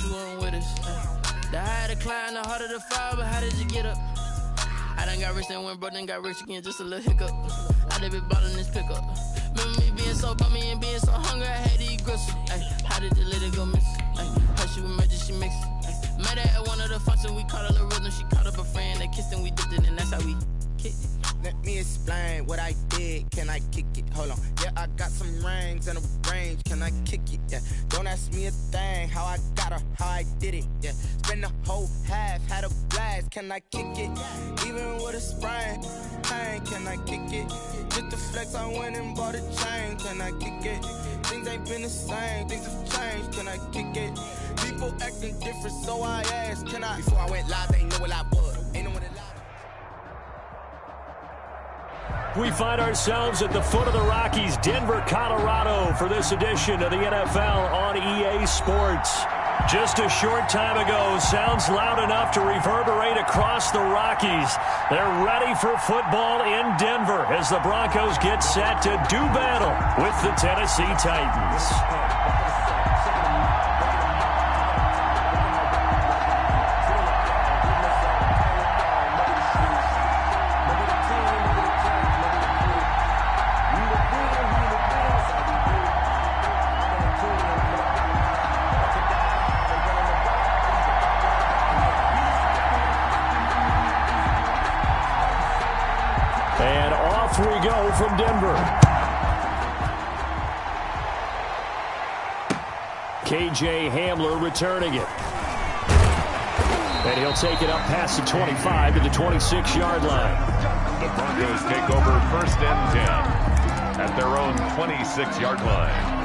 thought you weren't with us. The higher the climb, the harder the fall, but how did you get up? I done got rich and went broke, then got rich again, just a little hiccup. I done been ballin' this pickup. Remember me being so bummy and being so hungry, I had to eat gristle. How did you let it go miss? How she emergency mix? Met her at one of the functions, we caught a little rhythm. She caught up a friend, they kissed and we dipped it, and that's how we kicked it. Let me explain what I did. Can I kick it? Hold on. Yeah, I got some rings and a range. Can I kick it? Yeah. Don't ask me a thing. How I got her, how I did it. Yeah. Spend the whole half, had a blast. Can I kick it? Even with a sprain. Pain, can I kick it? Just the flex, I went and bought a chain. Can I kick it? Things ain't been the same. Things have changed. Can I kick it? People acting different, so I asked. Can I? Before I went live, they know what I was. Ain't no one alive. We find ourselves at the foot of the Rockies, Denver, Colorado, for this edition of the NFL on EA Sports. Just a short time ago, sounds loud enough to reverberate across the Rockies. They're ready for football in Denver as the Broncos get set to do battle with the Tennessee Titans. And off we go from Denver. KJ Hamler returning it. And he'll take it up past the 25 to the 26-yard line. The Broncos take over 1st and 10 at their own 26-yard line.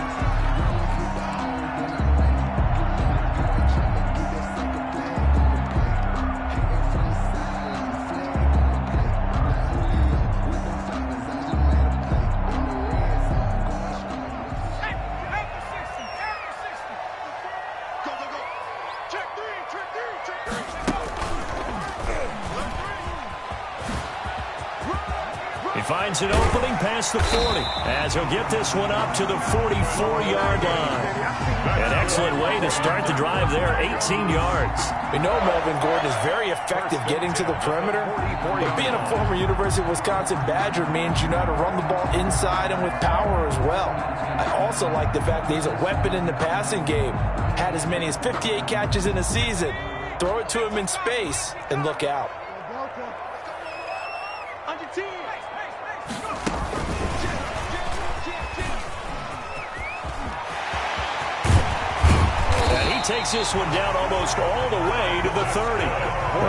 Finds an opening past the 40 as he'll get this one up to the 44-yard line. An excellent way to start the drive there, 18 yards. We know Melvin Gordon is very effective getting to the perimeter, but being a former University of Wisconsin Badger means you know how to run the ball inside and with power as well. I also like the fact that he's a weapon in the passing game. Had as many as 58 catches in a season. Throw it to him in space and look out. Takes this one down almost all the way to the 30.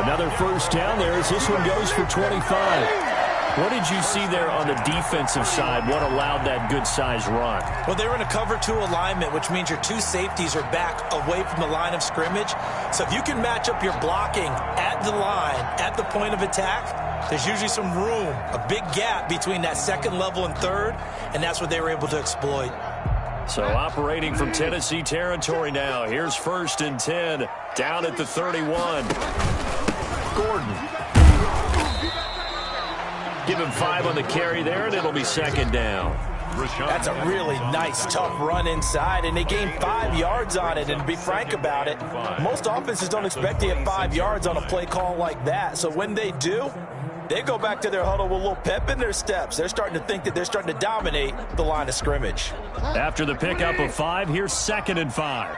Another first down there as this one goes for 25. What did you see there on the defensive side? What allowed that good-sized run? Well, they were in a cover 2 alignment, which means your 2 safeties are back away from the line of scrimmage. So if you can match up your blocking at the line, at the point of attack, there's usually some room, a big gap between that second level and third, and that's what they were able to exploit. So operating from Tennessee territory now. Here's 1st and 10 down at the 31. Gordon. Give him 5 on the carry there, and it'll be 2nd down. That's a really nice, tough run inside, and they gained 5 yards on it. And to be frank about it, most offenses don't expect to get 5 yards on a play call like that. So when they do, they go back to their huddle with a little pep in their steps. They're starting to think that they're starting to dominate the line of scrimmage. After the pickup of 5, here's 2nd and 5.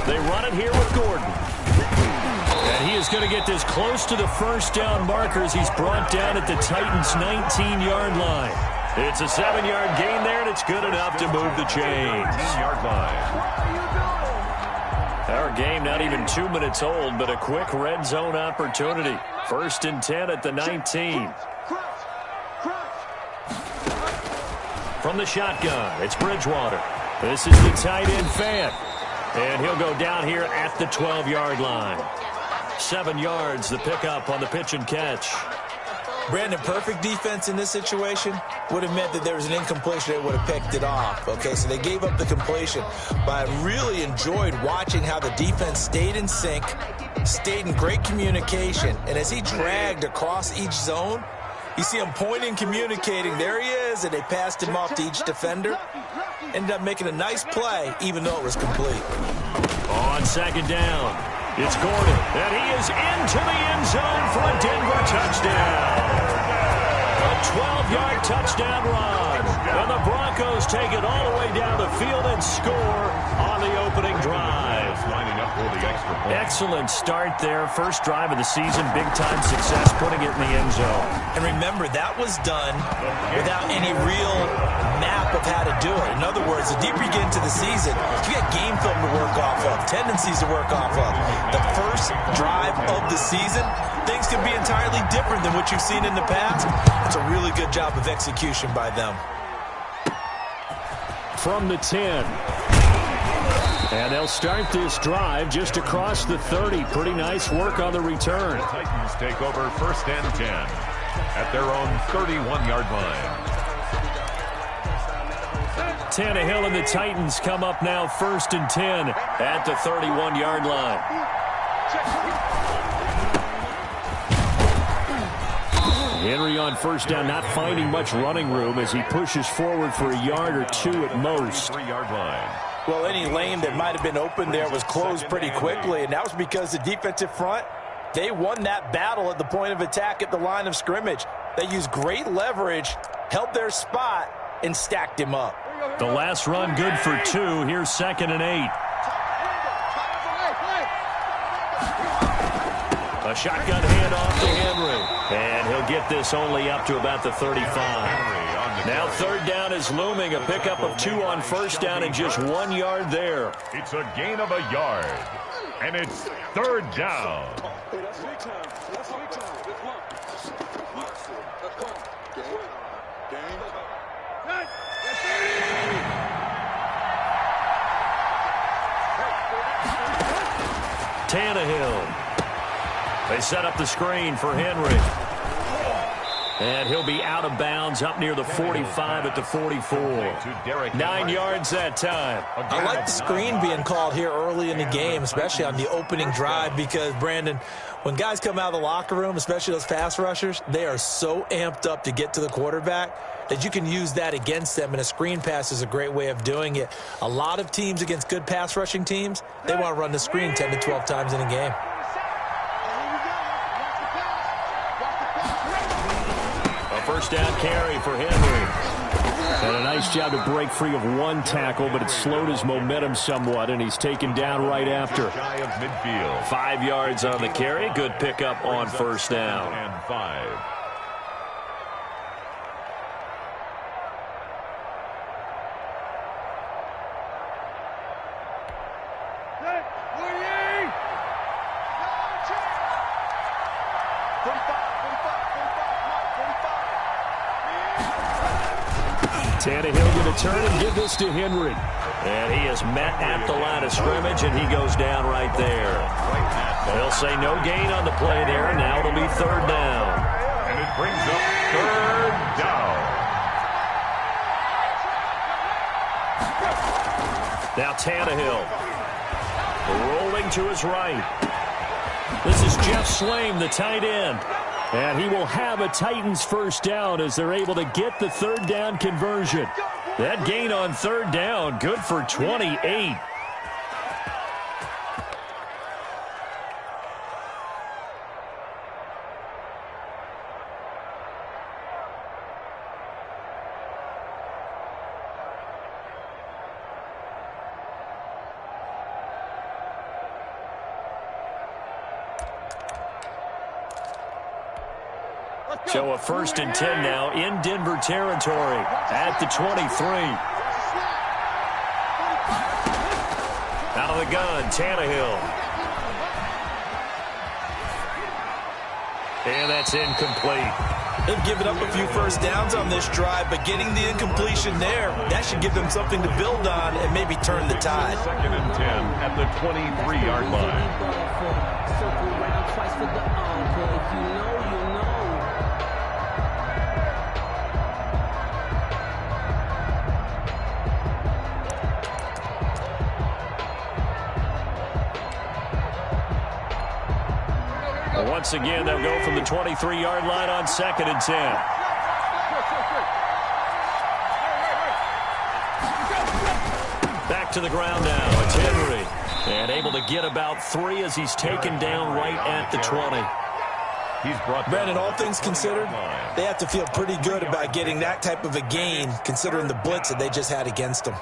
They run it here with Gordon. And he is going to get this close to the first down markers. He's brought down at the Titans' 19-yard line. It's a 7-yard gain there, and it's good enough to move the chains. 19-yard line. Our game not even 2 minutes old, but a quick red zone opportunity. 1st and 10 at the 19. From the shotgun, it's Bridgewater. This is the tight end fan. And he'll go down here at the 12-yard line. 7 yards, the pickup on the pitch and catch. Brandon, perfect defense in this situation would have meant that there was an incompletion. They would have picked it off. Okay, so they gave up the completion. But I really enjoyed watching how the defense stayed in sync, stayed in great communication. And as he dragged across each zone, You see him pointing, communicating. There he is, and they passed him off to each defender. Ended up making a nice play, even though it was complete. On second down, it's Gordon, and he is into the end zone for a Denver touchdown. A 12-yard touchdown run, and the Broncos take it all the way down the field and score on the opening drive. Lining up for the extra point. Excellent start there. First drive of the season, big-time success, putting it in the end zone. And remember, that was done without any real map of how to do it. In other words, the deeper you get into the season, you got game film to work off of, tendencies to work off of. The first drive of the season, things can be entirely different than what you've seen in the past. It's a really good job of execution by them. From the 10. And they'll start this drive just across the 30. Pretty nice work on the return. The Titans take over first and 10 at their own 31-yard line. Tannehill and the Titans come up now first and 10 at the 31-yard line. Henry on first down, not finding much running room as he pushes forward for a yard or two at most. 3-yard line. Well, any lane that might have been open there was closed pretty quickly, and that was because the defensive front, they won that battle at the point of attack at the line of scrimmage. They used great leverage, held their spot, and stacked him up. The last run good for 2. Here's 2nd and 8. A shotgun handoff to Henry. And he'll get this only up to about the 35. Now third down is looming. A pickup of 2 on first down and just 1 yard there. It's a gain of a yard. And it's third down. Tannehill. They set up the screen for Henry. And he'll be out of bounds up near the 45 at the 44. 9 yards that time. I like the screen being called here early in the game, especially on the opening drive, because, Brandon, when guys come out of the locker room, especially those pass rushers, they are so amped up to get to the quarterback that you can use that against them, and a screen pass is a great way of doing it. A lot of teams against good pass rushing teams, they want to run the screen 10 to 12 times in a game. First down carry for Henry. And a nice job to break free of 1 tackle, but it slowed his momentum somewhat, and he's taken down right after. 5 yards on the carry. Good pickup on first down. And 5. Tannehill going to turn and give this to Henry. And he is met at the line of scrimmage, and he goes down right there. They'll say no gain on the play there. Now it'll be third down. And it brings up third down. Now Tannehill rolling to his right. This is Jeff Swaim, the tight end. And he will have a Titans first down as they're able to get the third down conversion. That gain on third down, good for 28. So a first and 10 now in Denver territory at the 23. Out of the gun, Tannehill. And that's incomplete. They've given up a few first downs on this drive, but getting the incompletion there, that should give them something to build on and maybe turn the tide. 2nd and 10 at the 23-yard line. Once again, they'll go from the 23-yard line on 2nd and 10. Back to the ground now. It's Henry. And able to get about 3 as he's taken down right at the 20. Brandon, all things considered, they have to feel pretty good about getting that type of a gain, considering the blitz that they just had against them.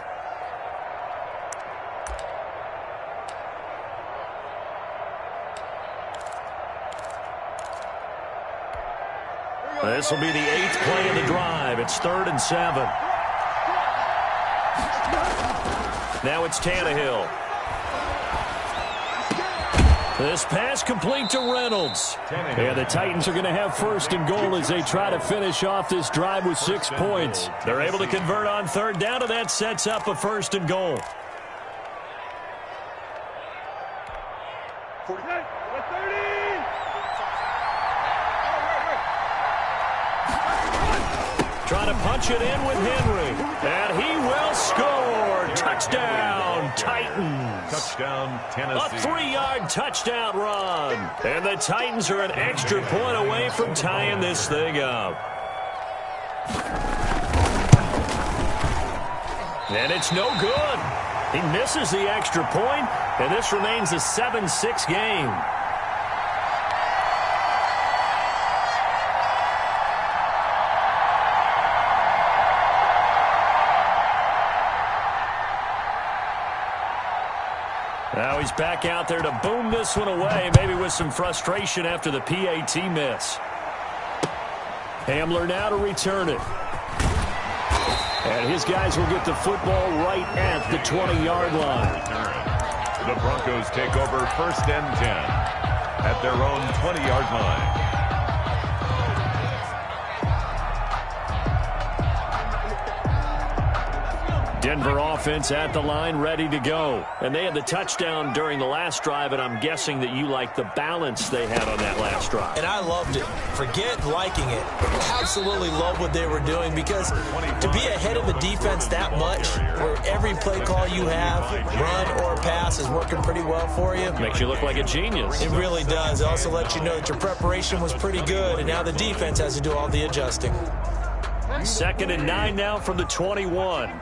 This will be the 8th play of the drive. It's 3rd and 7. Now it's Tannehill. This pass complete to Reynolds. And the Titans are going to have 1st and goal as they try to finish off this drive with 6 points. They're able to convert on 3rd down, and that sets up a 1st and goal. Trying to punch it in with Henry. And he will score. Touchdown, Titans. Touchdown, Tennessee. A 3-yard touchdown run. And the Titans are an extra point away from tying this thing up. And it's no good. He misses the extra point, and this remains a 7-6 game. Now he's back out there to boom this one away, maybe with some frustration after the PAT miss. Hamler now to return it. And his guys will get the football right at the 20-yard line. The Broncos take over 1st and 10 at their own 20-yard line. Denver offense at the line, ready to go. And they had the touchdown during the last drive, and I'm guessing that you like the balance they had on that last drive. And I loved it. Forget liking it. Absolutely love what they were doing, because to be ahead of the defense that much, where every play call you have, run or pass, is working pretty well for you. Makes you look like a genius. It really does. It also lets you know that your preparation was pretty good, and now the defense has to do all the adjusting. 2nd and 9 now from the 21.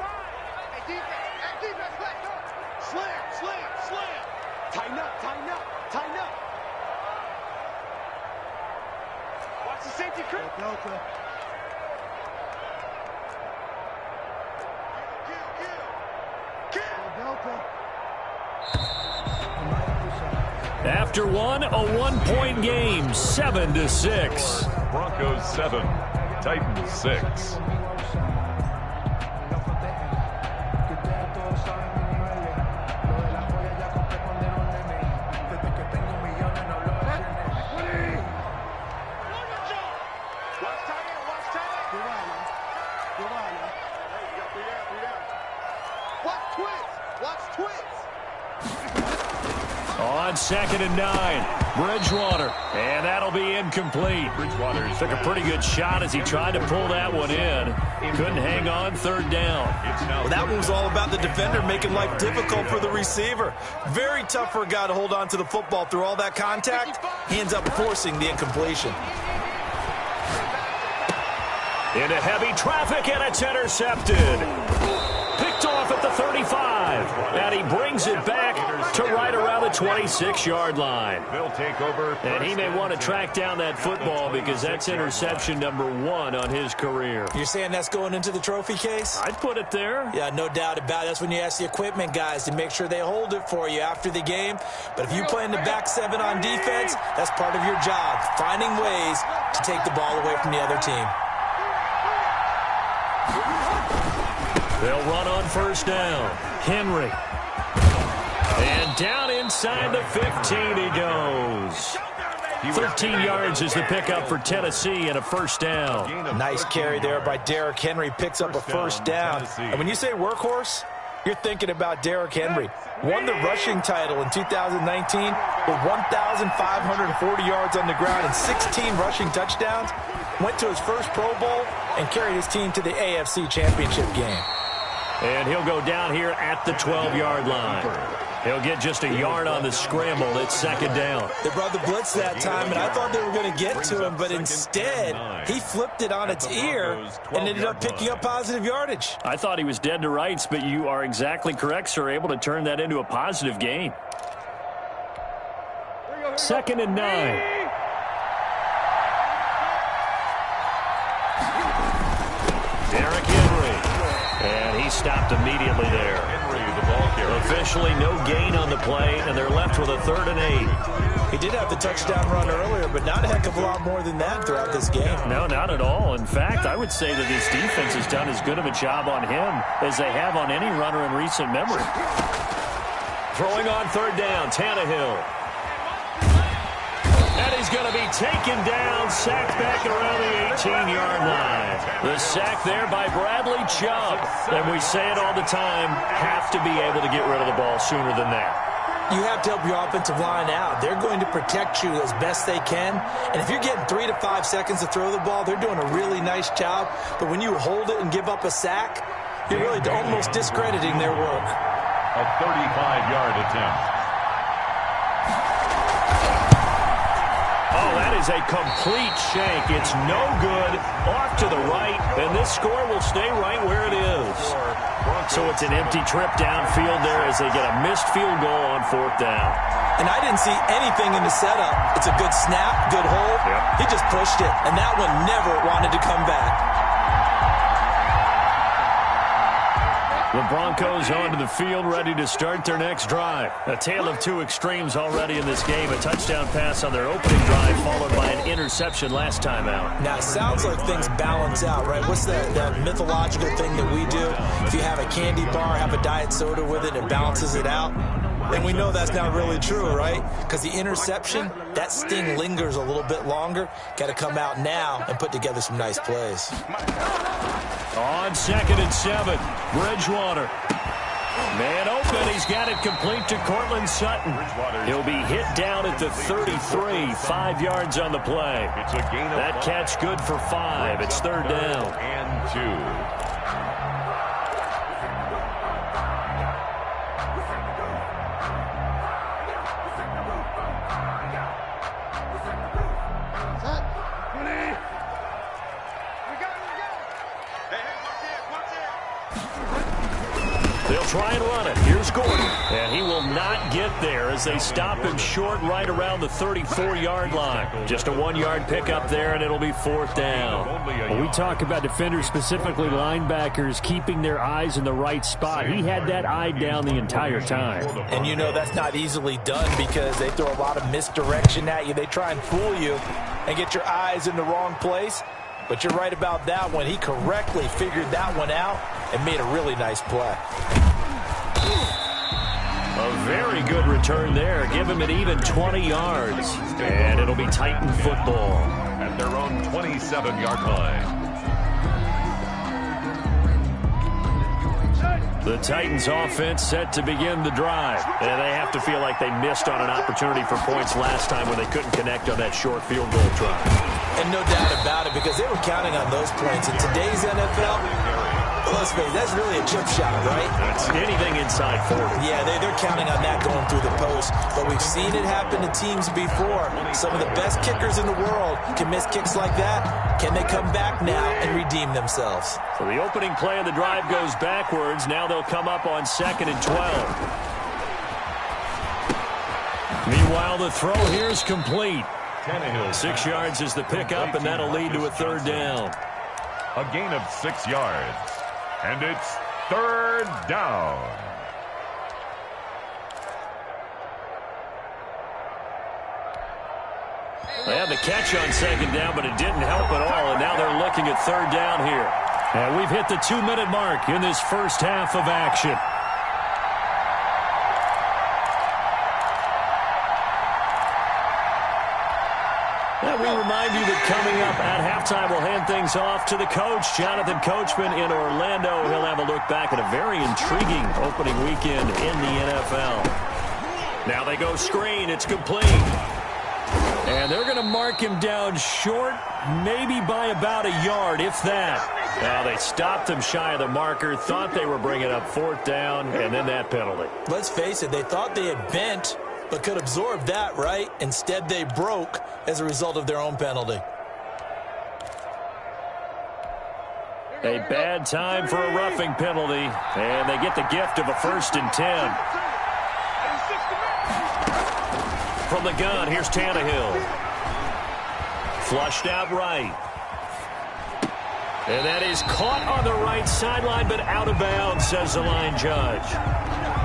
After one, a 1-point game, 7-6. Broncos 7, Titans 6. On 2nd and 9, Bridgewater, and that'll be incomplete. Bridgewater took a pretty good shot as he tried to pull that one in. Couldn't hang on 3rd down. Well, that one was all about the defender making life difficult for the receiver. Very tough for a guy to hold on to the football through all that contact. He ends up forcing the incompletion. Into heavy traffic, and it's intercepted. Picked off at the 35, and he brings it back to right around the 26-yard line. They'll take over. And he may want to track down that football, because that's interception number 1 on his career. You're saying that's going into the trophy case? I'd put it there. Yeah, no doubt about it. That's when you ask the equipment guys to make sure they hold it for you after the game. But if you play in the back 7 on defense, that's part of your job, finding ways to take the ball away from the other team. They'll run on 1st down. Henry. And down inside the 15 he goes. 13 yards is the pickup for Tennessee and a 1st down. Nice carry there by Derrick Henry. Picks up a 1st down. And when you say workhorse, you're thinking about Derrick Henry. Won the rushing title in 2019 with 1,540 yards on the ground and 16 rushing touchdowns. Went to his first Pro Bowl and carried his team to the AFC Championship game. And he'll go down here at the 12-yard line. He'll get just a yard on the scramble. It's second down. They brought the blitz that time, and I thought they were going to get to him, but instead, he flipped it on its ear and ended up picking up positive yardage. I thought he was dead to rights, but you are exactly correct, sir. Able to turn that into a positive gain. Second and 9. Derrick Henry. And he stopped immediately there. Officially no gain on the play, and they're left with a 3rd and 8. He did have the touchdown run earlier, but not a heck of a lot more than that throughout this game. No, not at all. In fact, I would say that this defense has done as good of a job on him as they have on any runner in recent memory. Throwing on 3rd down, Tannehill. And he's going to be taken down, sacked back around the 18-yard line. The sack there by Bradley Chubb. And we say it all the time, have to be able to get rid of the ball sooner than that. You have to help your offensive line out. They're going to protect you as best they can. And if you're getting 3 to 5 seconds to throw the ball, they're doing a really nice job. But when you hold it and give up a sack, you're really almost discrediting their work. A 35-yard attempt. Oh, that is a complete shank. It's no good. Off to the right, and this score will stay right where it is. So it's an empty trip downfield there as they get a missed field goal on 4th down. And I didn't see anything in the setup. It's a good snap, good hold. Yep. He just pushed it, and that one never wanted to come back. The Broncos onto the field, ready to start their next drive. A tale of two extremes already in this game. A touchdown pass on their opening drive, followed by an interception last time out. Now, it sounds like things balance out, right? What's that mythological thing that we do? If you have a candy bar, have a diet soda with it, it balances it out. And we know that's not really true, right? Because the interception, that sting lingers a little bit longer. Got to come out now and put together some nice plays. On 2nd and 7, Bridgewater. Man open, he's got it complete to Cortland Sutton. He'll be hit down at the 33, 5 yards on the play. That catch good for 5. It's 3rd down. And 2. They'll try and run it. Here's Gordon. And he will not get there as they stop him short right around the 34-yard line. Just a 1-yard pickup there, and it'll be 4th down. When we talk about defenders, specifically linebackers, keeping their eyes in the right spot, he had that eye down the entire time. And you know that's not easily done because they throw a lot of misdirection at you. They try and fool you and get your eyes in the wrong place. But you're right about that one. He correctly figured that one out and made a really nice play. A very good return there. Give him an even 20 yards. And it'll be Titan football. At their own 27-yard line. The Titans offense set to begin the drive. And they have to feel like they missed on an opportunity for points last time when they couldn't connect on that short field goal try. And no doubt about it, because they were counting on those points. In today's NFL, let's face it, that's really a chip shot, right? That's anything inside 40. Yeah, they're counting on that going through the post. But we've seen it happen to teams before. Some of the best kickers in the world can miss kicks like that. Can they come back now and redeem themselves? So the opening play of the drive goes backwards. Now they'll come up on 2nd and 12. Meanwhile, the throw here's complete. 6 yards is the pickup, and that'll lead to a 3rd down. A gain of 6 yards. And it's 3rd down. They had the catch on 2nd down, but it didn't help at all, and now they're looking at 3rd down here. And we've hit the 2-minute mark in this first half of action. And we remind you that coming up at halftime, we'll hand things off to the coach, Jonathan Coachman in Orlando. He'll have a look back at a very intriguing opening weekend in the NFL. Now they go screen. It's complete. And they're going to mark him down short, maybe by about a yard, if that. Now they stopped him shy of the marker, thought they were bringing up 4th down, and then that penalty. Let's face it, they thought they had bent, but could absorb that, right? Instead, they broke as a result of their own penalty. A bad time for a roughing penalty, and they get the gift of a 1st and 10. From the gun, here's Tannehill. Flushed out right. And that is caught on the right sideline, but out of bounds, says the line judge.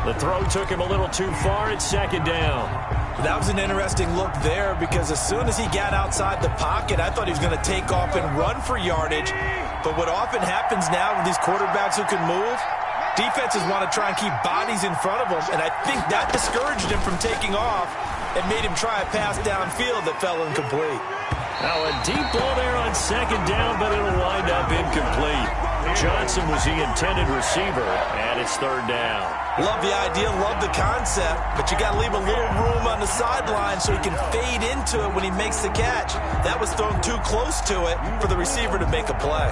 The throw took him a little too far. It's 2nd down. That was an interesting look there because as soon as he got outside the pocket, I thought he was going to take off and run for yardage. But what often happens now with these quarterbacks who can move, defenses want to try and keep bodies in front of them. And I think that discouraged him from taking off and made him try a pass downfield that fell incomplete. Now a deep ball there on 2nd down, but it'll wind up incomplete. Johnson was the intended receiver, and it's 3rd down. Love the idea, love the concept, but you got to leave a little room on the sideline so he can fade into it when he makes the catch. That was thrown too close to it for the receiver to make a play.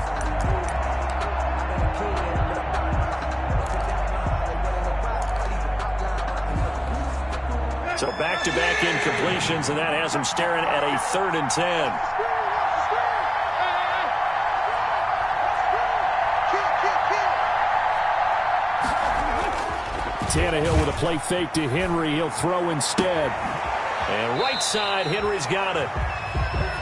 So back-to-back incompletions, and that has him staring at a 3rd and 10. Tannehill with a play fake to Henry. He'll throw instead. And right side, Henry's got it.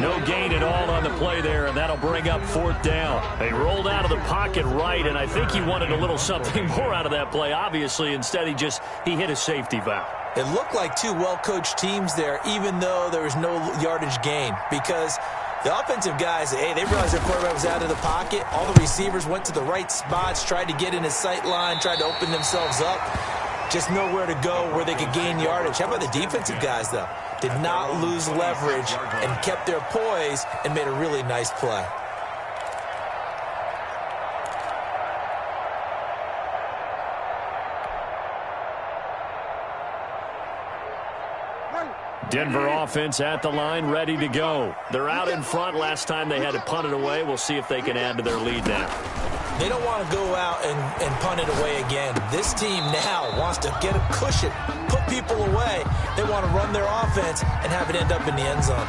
No gain at all on the play there, and that'll bring up 4th down. They rolled out of the pocket right, and I think he wanted a little something more out of that play, obviously. Instead, he hit a safety valve. It looked like two well-coached teams there, even though there was no yardage gain, because the offensive guys, hey, they realized their quarterback was out of the pocket. All the receivers went to the right spots, tried to get in his sight line, tried to open themselves up. Just nowhere to go where they could gain yardage. How about the defensive guys, though? Did not lose leverage and kept their poise and made a really nice play. Denver offense at the line, ready to go. They're out in front. Last time they had to punt it away. We'll see if they can add to their lead now. They don't want to go out and punt it away again. This team now wants to get a cushion, put people away. They want to run their offense and have it end up in the end zone.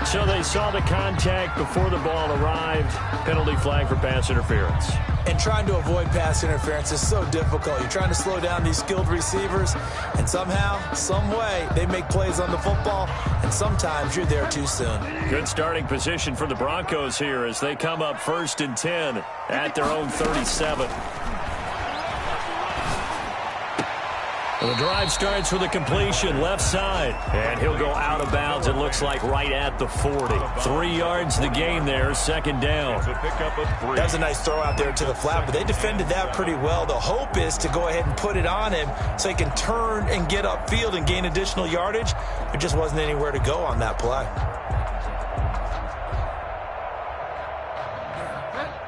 So they saw the contact before the ball arrived. Penalty flag for pass interference. And trying to avoid pass interference is so difficult. You're trying to slow down these skilled receivers, and somehow, some way, they make plays on the football, and sometimes you're there too soon. Good starting position for the Broncos here as they come up 1st and 10 at their own 37. The drive starts with a completion left side, and he'll go out of bounds, it looks like, right at the 40. 3 yards the gain there, 2nd down. That was a nice throw out there to the flat, but they defended that pretty well. The hope is to go ahead and put it on him so he can turn and get upfield and gain additional yardage. There just wasn't anywhere to go on that play.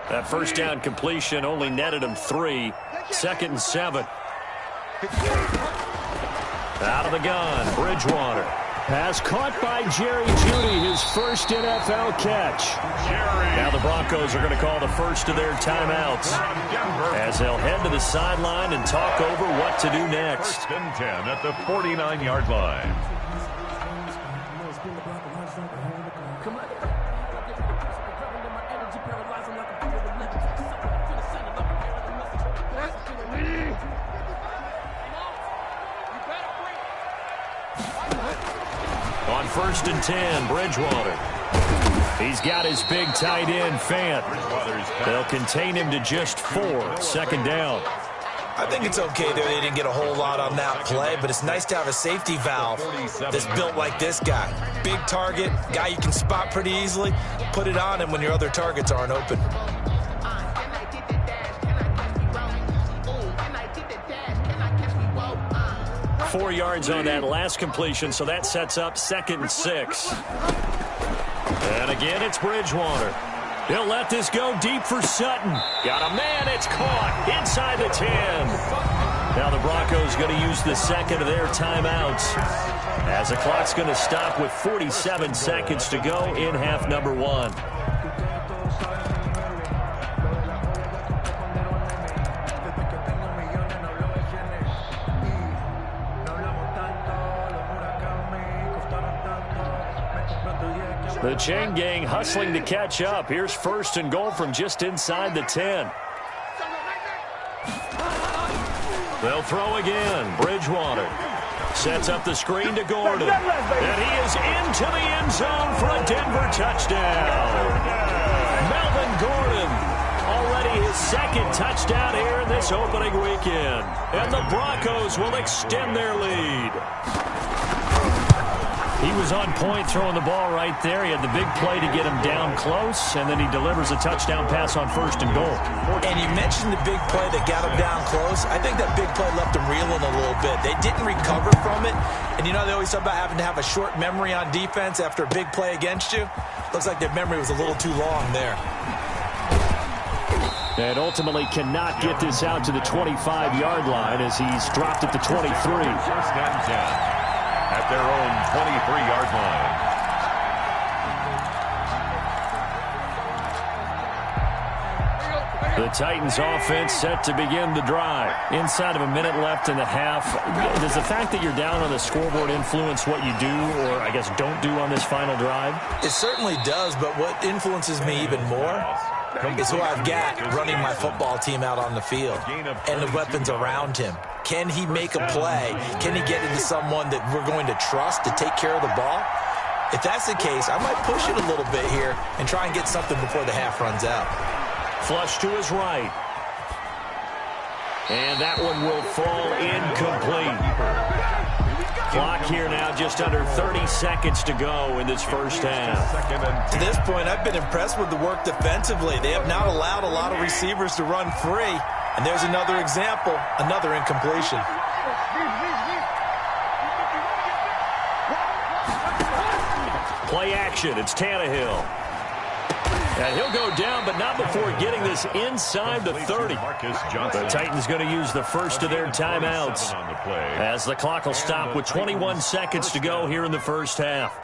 That 1st down completion only netted him 3. 2nd and 7. Out of the gun, Bridgewater. Pass caught by Jerry Jeudy, his first NFL catch. Now the Broncos are going to call the first of their timeouts as they'll head to the sideline and talk over what to do next. 1st and 10 at the 49-yard line. On 1st and 10, Bridgewater. He's got his big tight end, Fant. They'll contain him to just 4. 2nd down. I think it's okay there. They didn't get a whole lot on that play, but it's nice to have a safety valve that's built like this guy. Big target, guy you can spot pretty easily. Put it on him when your other targets aren't open. Four yards on that last completion, so that sets up 2nd and 6. And again, it's Bridgewater. He'll let this go deep for Sutton. Got a man, it's caught inside the 10. Now the Broncos going to use the 2nd of their timeouts as the clock's going to stop with 47 seconds to go in half number 1. The chain gang hustling to catch up. Here's 1st and goal from just inside the 10. They'll throw again. Bridgewater sets up the screen to Gordon. And he is into the end zone for a Denver touchdown. Melvin Gordon, already his 2nd touchdown here in this opening weekend. And the Broncos will extend their lead. He was on point throwing the ball right there. He had the big play to get him down close, and then he delivers a touchdown pass on 1st and goal. And you mentioned the big play that got him down close. I think that big play left him reeling a little bit. They didn't recover from it. And you know, they always talk about having to have a short memory on defense after a big play against you. Looks like their memory was a little too long there. And ultimately cannot get this out to the 25-yard line as he's dropped at the 23. 1st and 10 at their own 23-yard line. The Titans offense set to begin the drive. Inside of a minute left in the half. Does the fact that you're down on the scoreboard influence what you do, or I guess don't do on this final drive? It certainly does, but what influences me even more is who I've got running my football team out on the field and the weapons around him. Can he make a play? Can he get into someone that we're going to trust to take care of the ball? If that's the case, I might push it a little bit here and try and get something before the half runs out. Flush to his right. And that one will fall incomplete. Clock here now, just under 30 seconds to go in this first half. To this point, I've been impressed with the work defensively. They have not allowed a lot of receivers to run free. And there's another example, another incompletion. Play action, it's Tannehill. And he'll go down, but not before getting this inside the 30. The Titans going to use the first of their timeouts as the clock will stop with 21 seconds to go here in the first half.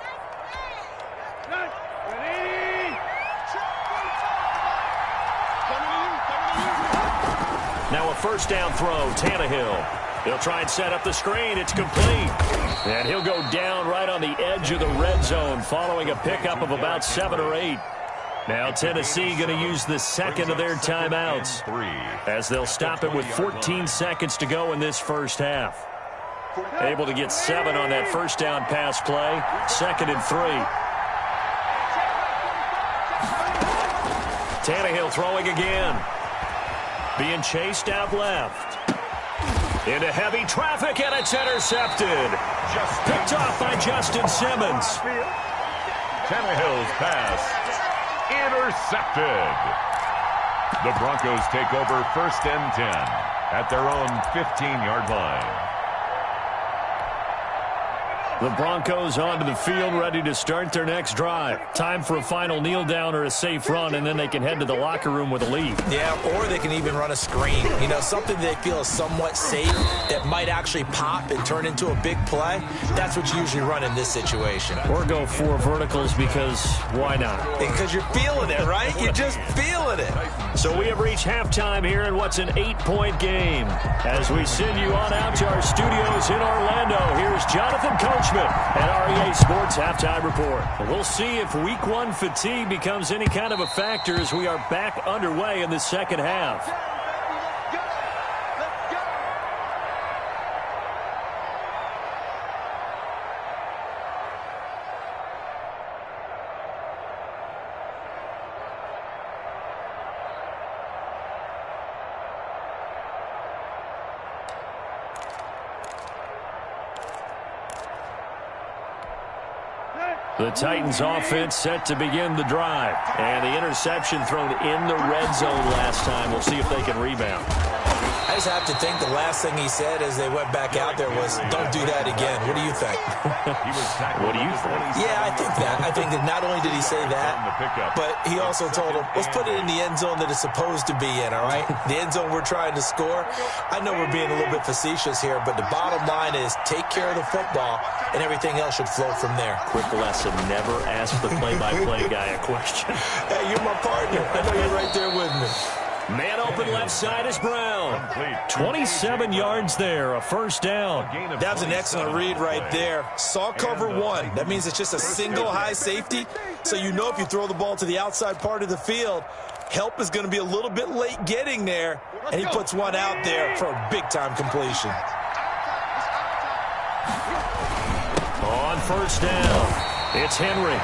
Now a 1st down throw, Tannehill. He'll try and set up the screen. It's complete. And he'll go down right on the edge of the red zone following a pickup of about 7 or 8. Now Tennessee going to use the 2nd of their timeouts as they'll stop it with 14 seconds to go in this first half. Able to get 7 on that 1st down pass play. 2nd and 3. Tannehill throwing again. Being chased out left. Into heavy traffic, and it's intercepted. Picked off by Justin Simmons. Tannehill's pass intercepted. The Broncos take over 1st and 10 at their own 15-yard line. The Broncos onto the field, ready to start their next drive. Time for a final kneel down or a safe run, and then they can head to the locker room with a lead. Yeah, or they can even run a screen. You know, something they feel is somewhat safe that might actually pop and turn into a big play. That's what you usually run in this situation. Or go 4 verticals because why not? Because you're feeling it, right? You're just feeling it. So we have reached halftime here in what's an 8-point game. As we send you on out to our studios in Orlando, here's Jonathan Coachman at REA Sports Halftime Report. We'll see if Week 1 fatigue becomes any kind of a factor as we are back underway in the second half. The Titans offense set to begin the drive. And the interception thrown in the red zone last time. We'll see if they can rebound. I just have to think the last thing he said as they went back out there was, don't do that again. What do you think? What do you think? Yeah, I think that. I think that not only did he say that, but he also told him, let's put it in the end zone that it's supposed to be in, all right? The end zone we're trying to score. I know we're being a little bit facetious here, but the bottom line is take care of the football, and everything else should flow from there. Quick lesson, never ask the play-by-play guy a question. Hey, you're my partner. I know you're right there with me. Man open left side is Brown. 27 yards there, a first down. That's an excellent read right there. Saw cover one. That means it's just a single high safety. So you know if you throw the ball to the outside part of the field, help is going to be a little bit late getting there. And he puts one out there for a big-time completion. On first down, it's Henry.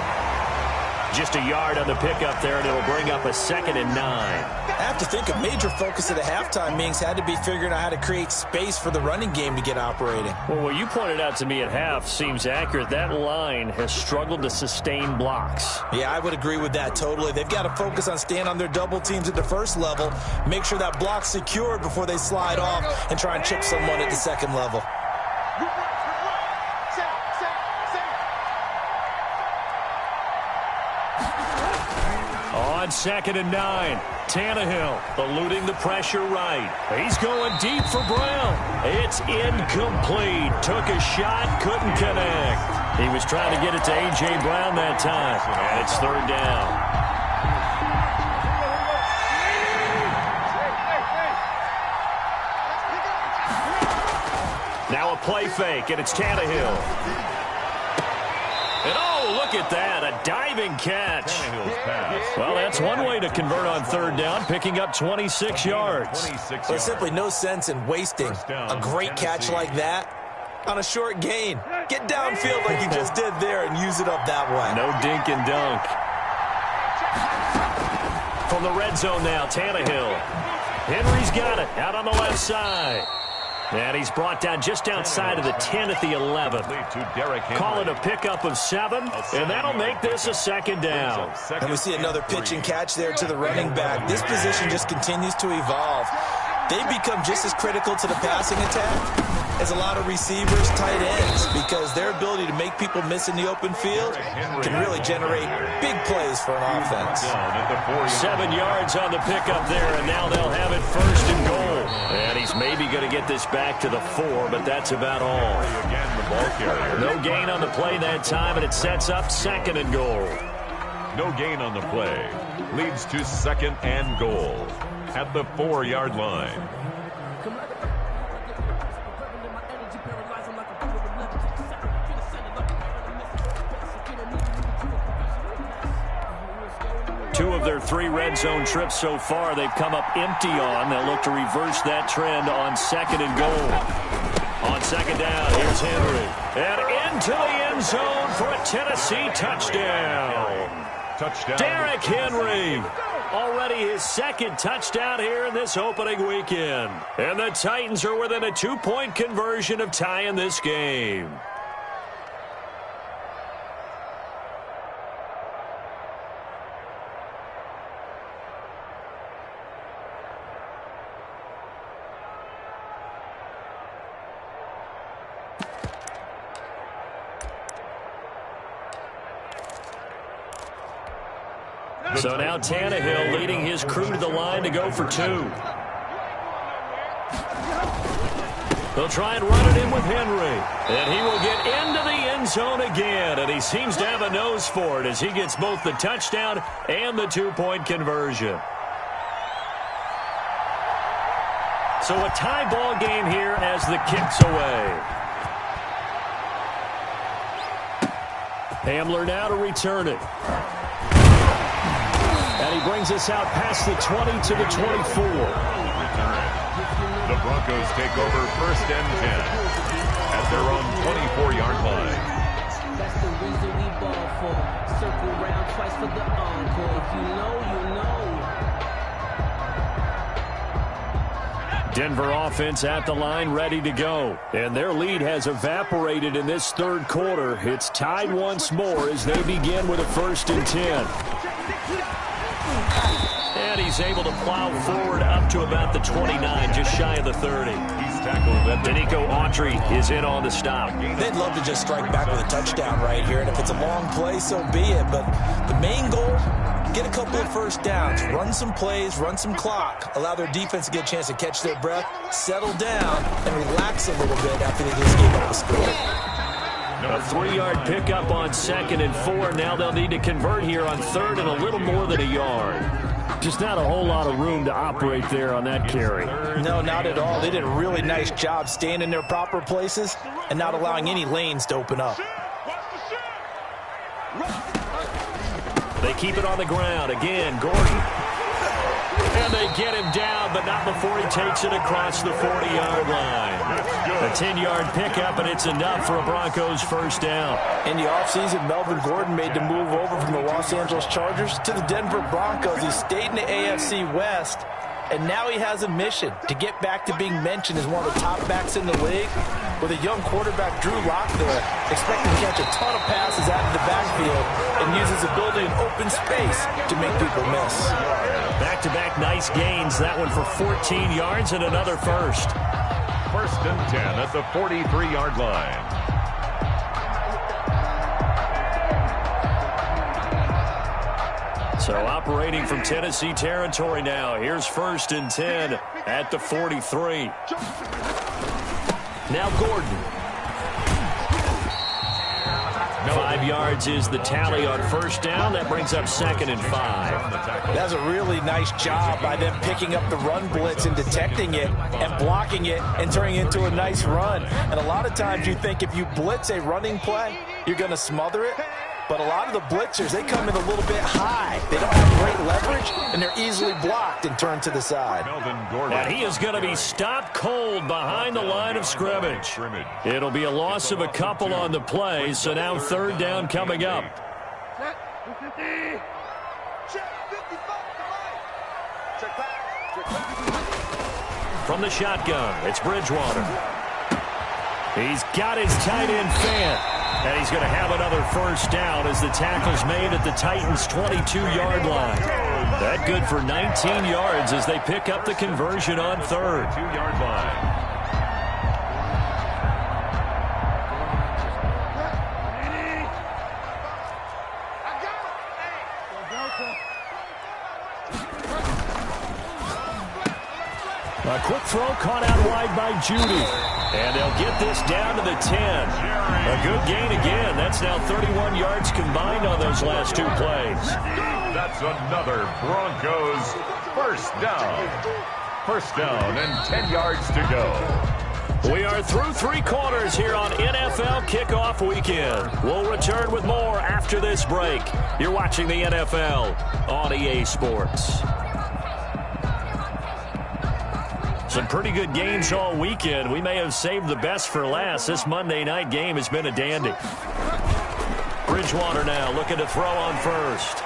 Just a yard on the pickup there, and it'll bring up a 2nd and 9. I have to think a major focus of the halftime meetings had to be figuring out how to create space for the running game to get operating. Well, what you pointed out to me at half seems accurate. That line has struggled to sustain blocks. Yeah, I would agree with that totally. They've got to focus on staying on their double teams at the first level, make sure that block's secured before they slide off and try and chip someone at the second level. On 2nd and 9, Tannehill eluding the pressure right. He's going deep for Brown. It's incomplete. Took a shot, couldn't connect. He was trying to get it to A.J. Brown that time, and it's 3rd down. Now a play fake, and it's Tannehill. And oh, look at that, a diving catch. Well, that's one way to convert on 3rd down, picking up 26 yards. There's simply no sense in wasting a great catch like that on a short gain. Get downfield like you just did there and use it up that way. No dink and dunk. From the red zone now, Tannehill. Henry's got it out on the left side. And he's brought down just outside of the 10 at the 11. Call it a pickup of 7, and that'll make this a 2nd down. And we see another pitch and catch there to the running back. This position just continues to evolve. They become just as critical to the passing attack as a lot of receivers, tight ends, because their ability to make people miss in the open field can really generate big plays for an offense. 7 yards on the pickup there, and now they'll have it 1st and goal. And he's maybe going to get this back to the 4, but that's about all. No gain on the play that time, and it sets up 2nd and goal. No gain on the play. Leads to 2nd and goal at the 4-yard line. Two of their 3 red zone trips so far, they've come up empty on. They'll look to reverse that trend on 2nd and goal. On 2nd down, here's Henry. And into the end zone for a Tennessee touchdown. Derrick Henry. Already his 2nd touchdown here in this opening weekend. And the Titans are within a 2-point conversion of tying this game. So now Tannehill leading his crew to the line to go for 2. They'll try and run it in with Henry. And he will get into the end zone again. And he seems to have a nose for it as he gets both the touchdown and the 2-point conversion. So a tie ball game here as the kick's away. Hamler now to return it. And he brings us out past the 20 to the 24. The Broncos take over 1st and 10 at their own 24-yard line. That's the reason we ball for. Circle round twice for the encore. If you know, you know. Denver offense at the line, ready to go. And their lead has evaporated in this 3rd quarter. It's tied once more as they begin with a 1st and 10. And he's able to plow forward up to about the 29, just shy of the 30. He's tackled. Danico Autry is in on the stop. They'd love to just strike back with a touchdown right here, and if it's a long play, so be it. But the main goal, get a couple of 1st downs, run some plays, run some clock, allow their defense to get a chance to catch their breath, settle down, and relax a little bit after they just gave up a score. A 3-yard pickup on 2nd and 4. Now they'll need to convert here on 3rd and a little more than a yard. Just not a whole lot of room to operate there on that carry. No, not at all. They did a really nice job staying in their proper places and not allowing any lanes to open up. They keep it on the ground. Again, Gordon. And they get him down, but not before he takes it across the 40-yard line. A 10-yard pickup, and it's enough for a Broncos first down. In the offseason, Melvin Gordon made the move over from the Los Angeles Chargers to the Denver Broncos. He stayed in the AFC West, and now he has a mission to get back to being mentioned as one of the top backs in the league. With a young quarterback, Drew Lock there, expecting to catch a ton of passes out of the backfield and use his ability in open space to make people miss. Back-to-back nice gains. That one for 14 yards and another first. First and 10 at the 43-yard line. So operating from Tennessee territory now. Here's first and 10 at the 43. Now Gordon. 5 yards is the tally on first down. That brings up 2nd and 5. That's a really nice job by them picking up the run blitz and detecting it and blocking it and turning it into a nice run. And a lot of times you think if you blitz a running play, you're going to smother it. But a lot of the blitzers, they come in a little bit high. They don't have great leverage, and they're easily blocked and turned to the side. And he is going to be stopped cold behind the line of scrimmage. It'll be a loss of a couple on the play, so now third down coming up. From the shotgun, it's Bridgewater. He's got his tight end fan. And he's going to have another first down as the tackle's made at the Titans' 22-yard line. That good for 19 yards as they pick up the conversion on third. 2-yard line. A quick throw caught out wide by Judy. And they'll get this down to the 10. A good gain again. That's now 31 yards combined on those last two plays. That's another Broncos first down. First down and 10 yards to go. We are through 3 quarters here on NFL Kickoff Weekend. We'll return with more after this break. You're watching the NFL on EA Sports. Some pretty good games all weekend. We may have saved the best for last. This Monday night game has been a dandy. Bridgewater now looking to throw on first.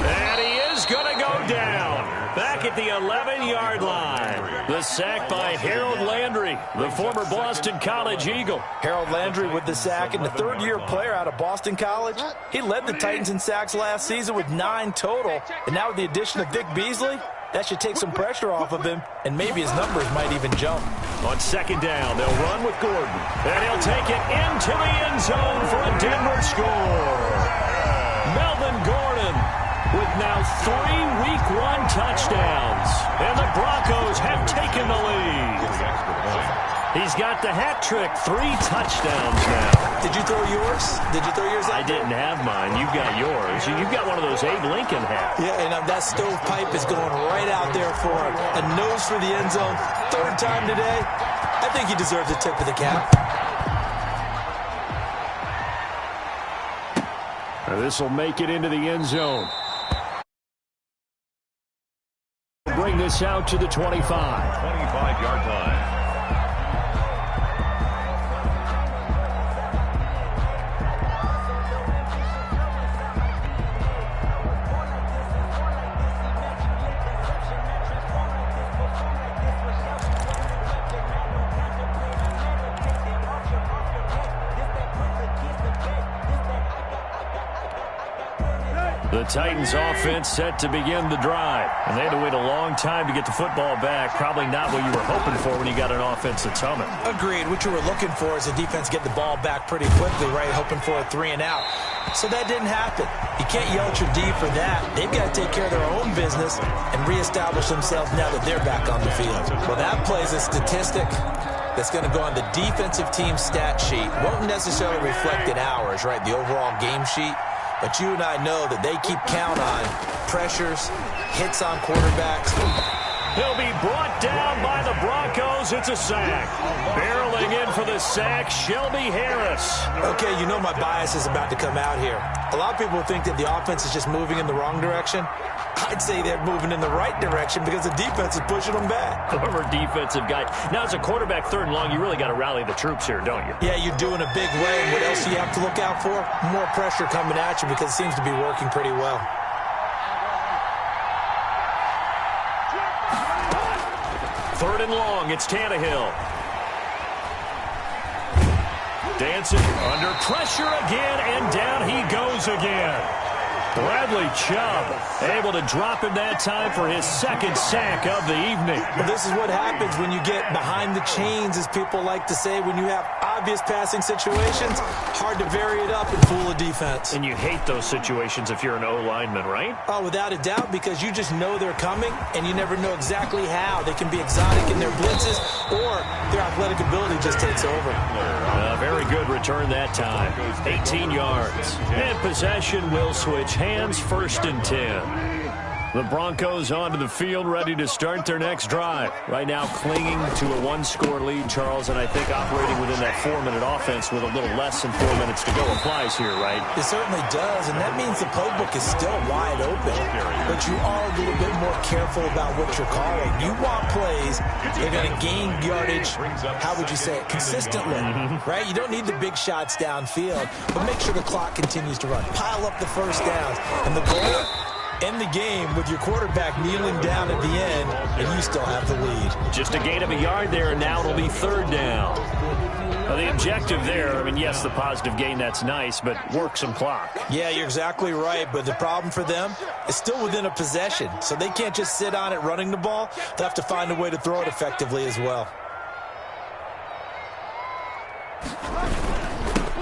And he is going to go down. Back at the 11-yard line. The sack by Harold Landry, the former Boston College Eagle. Harold Landry with the sack, and the third-year player out of Boston College. He led the Titans in sacks last season with 9 total. And now with the addition of Vic Beasley, that should take some pressure off of him, and maybe his numbers might even jump. On second down, they'll run with Gordon. And he'll take it into the end zone for a Denver score. Melvin Gordon with now 3 Week 1 touchdowns. And the Broncos have taken the lead. He's got the hat trick, 3 touchdowns now. Did you throw yours? Did you throw yours out? I didn't have mine. You've got yours. You've got one of those Abe Lincoln hats. Yeah, and that stovepipe is going right out there for him. A nose for the end zone. 3rd time today. I think he deserves a tip of the cap. This will make it into the end zone. Bring this out to the 25. 25-yard line. The Titans offense set to begin the drive. And they had to wait a long time to get the football back. Probably not what you were hoping for when you got an offense that's humming. Agreed. What you were looking for is the defense get the ball back pretty quickly, right? Hoping for a 3 and out. So that didn't happen. You can't yell at your D for that. They've got to take care of their own business and reestablish themselves now that they're back on the field. Well, that plays a statistic that's going to go on the defensive team stat sheet. Won't necessarily reflect in ours, right? The overall game sheet. But you and I know that they keep count on pressures, hits on quarterbacks. He'll be brought down by the Broncos. It's a sack. Barreling in for the sack, Shelby Harris. Okay, you know my bias is about to come out here. A lot of people think that the offense is just moving in the wrong direction. I'd say they're moving in the right direction because the defense is pushing them back. Former defensive guy. Now, as a quarterback, 3rd and long, you really got to rally the troops here, don't you? Yeah, you're doing a big way. And what else do you have to look out for? More pressure coming at you because it seems to be working pretty well. Third and long, it's Tannehill. Dancing under pressure again, and down he goes again. Bradley Chubb able to drop him that time for his 2nd sack of the evening. Well, this is what happens when you get behind the chains, as people like to say. When you have obvious passing situations, hard to vary it up and fool a defense. And you hate those situations if you're an O-lineman, right? Oh, without a doubt, because you just know they're coming, and you never know exactly how. They can be exotic in their blitzes, or their athletic ability just takes over. A very good return that time. 18 yards. And possession will switch hands, 1st and 10. The Broncos onto the field, ready to start their next drive. Right now clinging to a 1-score lead, Charles, and I think operating within that 4-minute offense with a little less than 4 minutes to go applies here, right? It certainly does, and that means the playbook is still wide open. But you are a little bit more careful about what you're calling. You want plays, they're going to gain yardage, how would you say it, consistently, right? You don't need the big shots downfield, but make sure the clock continues to run. Pile up the first downs, and the goal, end the game with your quarterback kneeling down at the end, and you still have the lead. Just a gain of a yard there, and now it'll be 3rd down. Well, the objective there, I mean, yes, the positive gain, that's nice, but work some clock. Yeah, you're exactly right, but the problem for them is still within a possession, so they can't just sit on it running the ball. They'll have to find a way to throw it effectively as well.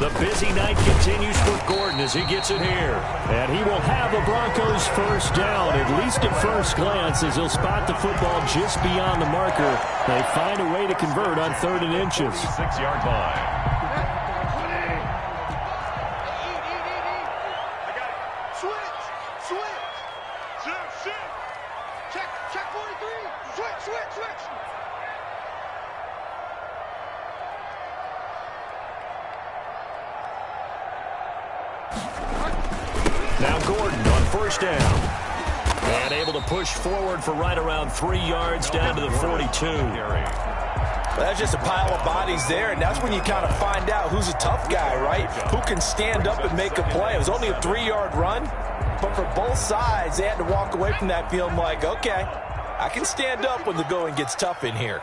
The busy night continues for Gordon as he gets it here. And he will have the Broncos 1st down, at least at first glance, as he'll spot the football just beyond the marker. They find a way to convert on 3rd and inches. 6-yard line. Now Gordon on 1st down. And able to push forward for right around 3 yards down to the 42. Well, that's just a pile of bodies there, and that's when you kind of find out who's a tough guy, right? Who can stand up and make a play. It was only a 3-yard run, but for both sides, they had to walk away from that field like, okay, I can stand up when the going gets tough in here.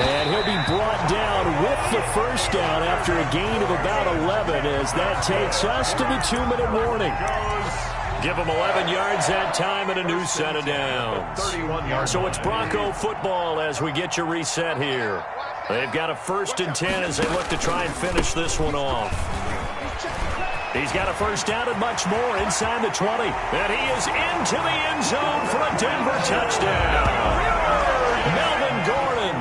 And he'll be brought down with the 1st down after a gain of about 11, as that takes us to the 2-minute warning. Give them 11 yards that time and a new set of downs. So it's Bronco football as we get you reset here. They've got a 1st and 10 as they look to try and finish this one off. He's got a 1st down and much more inside the 20. And he is into the end zone for a Denver touchdown. Melvin Gordon,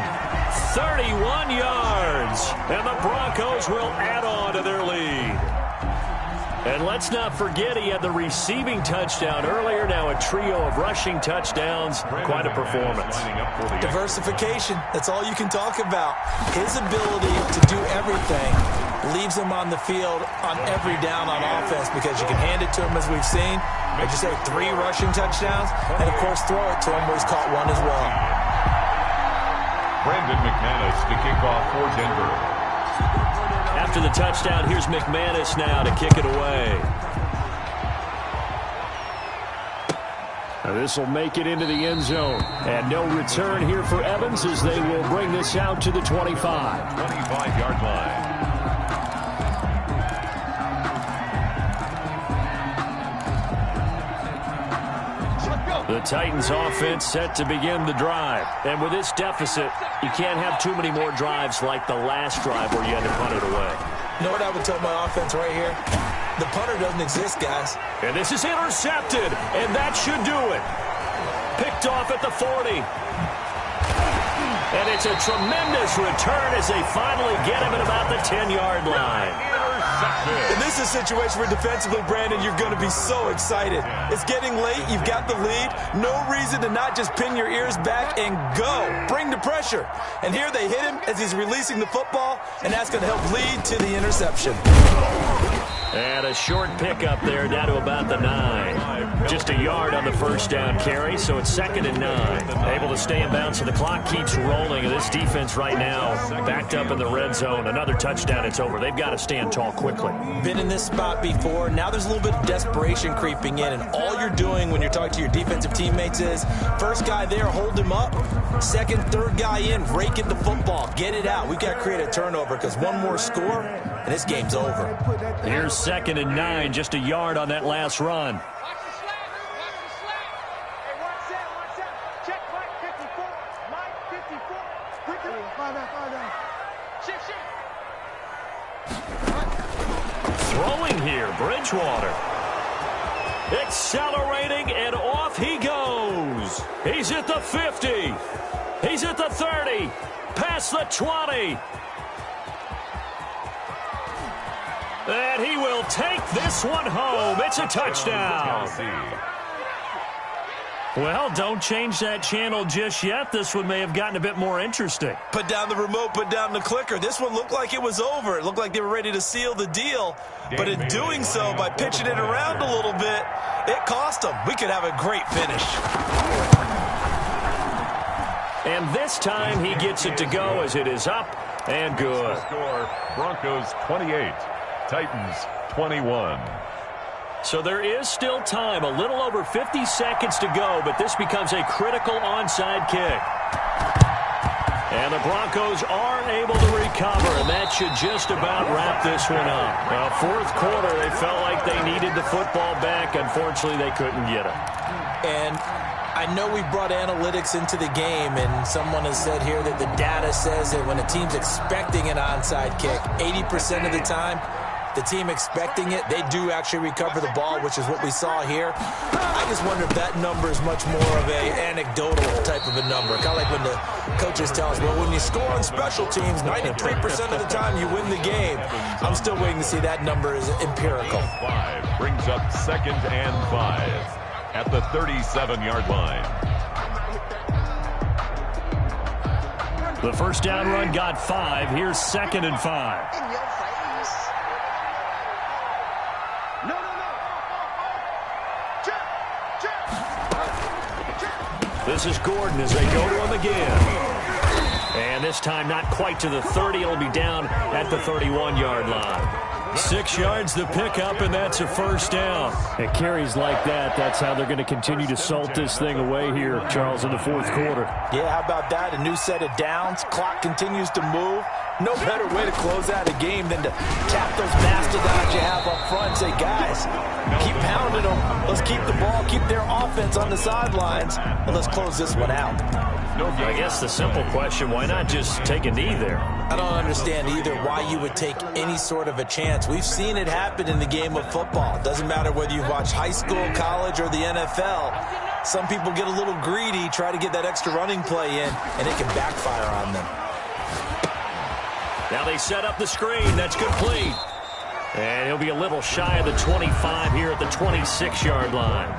31 yards. And the Broncos will add on to their lead. And let's not forget he had the receiving touchdown earlier. Now a trio of rushing touchdowns. Quite a performance. Diversification. That's all you can talk about. His ability to do everything leaves him on the field on every down on offense, because you can hand it to him, as we've seen. I just say 3 rushing touchdowns, and of course throw it to him where he's caught 1 as well. Brandon McManus to kick off for Denver. After the touchdown, here's McManus now to kick it away. This will make it into the end zone. And no return here for Evans as they will bring this out to the 25. 25-yard line. The Titans offense set to begin the drive. And with this deficit, you can't have too many more drives like the last drive where you had to punt it away. You know what I would tell my offense right here? The punter doesn't exist, guys. And this is intercepted, and that should do it. Picked off at the 40. And it's a tremendous return as they finally get him at about the 10-yard line. And this is a situation where defensively, Brandon, you're going to be so excited. It's getting late. You've got the lead. No reason to not just pin your ears back and go. Bring the pressure. And here they hit him as he's releasing the football, and that's going to help lead to the interception. And a short pickup there down to about the 9. Just a yard on the first down carry, so it's 2nd and 9. Able to stay in bounds, so the clock keeps rolling. And this defense right now backed up in the red zone. Another touchdown, it's over. They've got to stand tall quickly. Been in this spot before. Now there's a little bit of desperation creeping in, and all you're doing when you're talking to your defensive teammates is first guy there, hold him up. Second, third guy in, rake it the football. Get it out. We've got to create a turnover because one more score, and this game's over. Here's 2nd and 9, just a yard on that last run. Throwing here, Bridgewater. Accelerating, and off he goes. He's at the 50. He's at the 30. Past the 20. And he will take this one home. It's a touchdown. Well, don't change that channel just yet. This one may have gotten a bit more interesting. Put down the remote, put down the clicker. This one looked like it was over. It looked like they were ready to seal the deal. But in doing so, by pitching it around a little bit, it cost them. We could have a great finish. And this time he gets it to go as it is up and good. Score, Broncos 28, Titans 21. So there is still time, a little over 50 seconds to go, but this becomes a critical onside kick. And the Broncos are able to recover, and that should just about wrap this one up. Fourth quarter, they felt like they needed the football back. Unfortunately, they couldn't get it. And I know we brought analytics into the game, and someone has said here that the data says that when a team's expecting an onside kick, 80% of the time, the team expecting it, they do actually recover the ball, which is what we saw here. I just wonder if that number is much more of a anecdotal type of a number. Kind of like when the coaches tell us, well, when you score on special teams, 93% of the time you win the game. I'm still waiting to see that number is empirical. 5 brings up 2nd and 5 at the 37-yard line. The first down run got 5. Here's 2nd and 5. This is Gordon as they go to him again. And this time not quite to the 30. It'll be down at the 31-yard line. 6 yards the pickup, and that's a first down. It carries like that. That's how they're going to continue to salt this thing away here, Charles, in the fourth quarter. Yeah, how about that? A new set of downs. Clock continues to move. No better way to close out a game than to tap those mastodons you have up front and say, guys, keep pounding them. Let's keep the ball, keep their offense on the sidelines, and let's close this one out. I guess the simple question, why not just take a knee there? I don't understand either why you would take any sort of a chance. We've seen it happen in the game of football. It doesn't matter whether you watch high school, college, or the NFL. Some people get a little greedy, try to get that extra running play in, and it can backfire on them. Now they set up the screen. That's complete. And he'll be a little shy of the 25 here at the 26-yard line.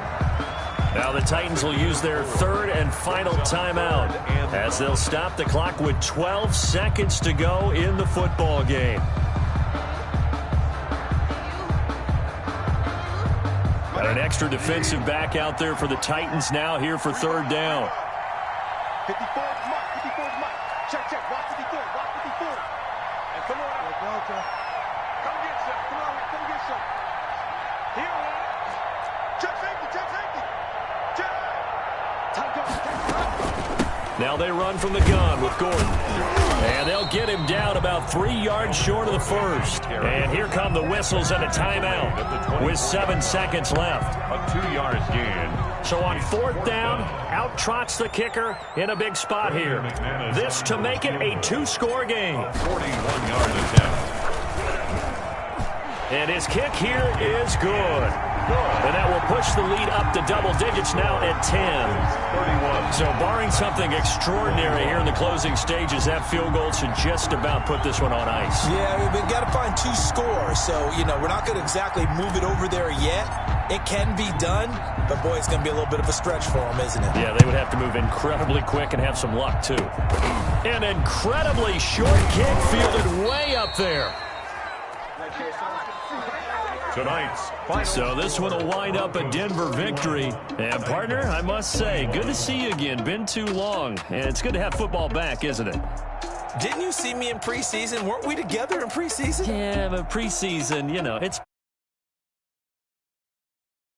Now the Titans will use their third and final timeout as they'll stop the clock with 12 seconds to go in the football game. Got an extra defensive back out there for the Titans now here for third down. 54 is Mike. 54 is Mike. Check. Watch 54. Watch 54. And come on out. Come get some. Come get some. Here we are. Check safety. Check. Now they run from the gun with Gordon. And they'll get him down about 3 yards short of the first. And here come the whistles and a timeout with 7 seconds left. A 2-yard gain. So on fourth down, out trots the kicker in a big spot here. This to make it a 2-score game. 41-yard attempt. And his kick here is good. And that will push the lead up to double digits now at 10. So barring something extraordinary here in the closing stages, that field goal should just about put this one on ice. Yeah, we've got to find 2 scores. So, we're not going to exactly move it over there yet. It can be done, but, boy, it's going to be a little bit of a stretch for them, isn't it? Yeah, they would have to move incredibly quick and have some luck, too. An incredibly short kick fielded way up there. So this one will wind up a Denver victory. And, partner, I must say, good to see you again. Been too long. And it's good to have football back, isn't it? Didn't you see me in preseason? Weren't we together in preseason? Yeah, but preseason, it's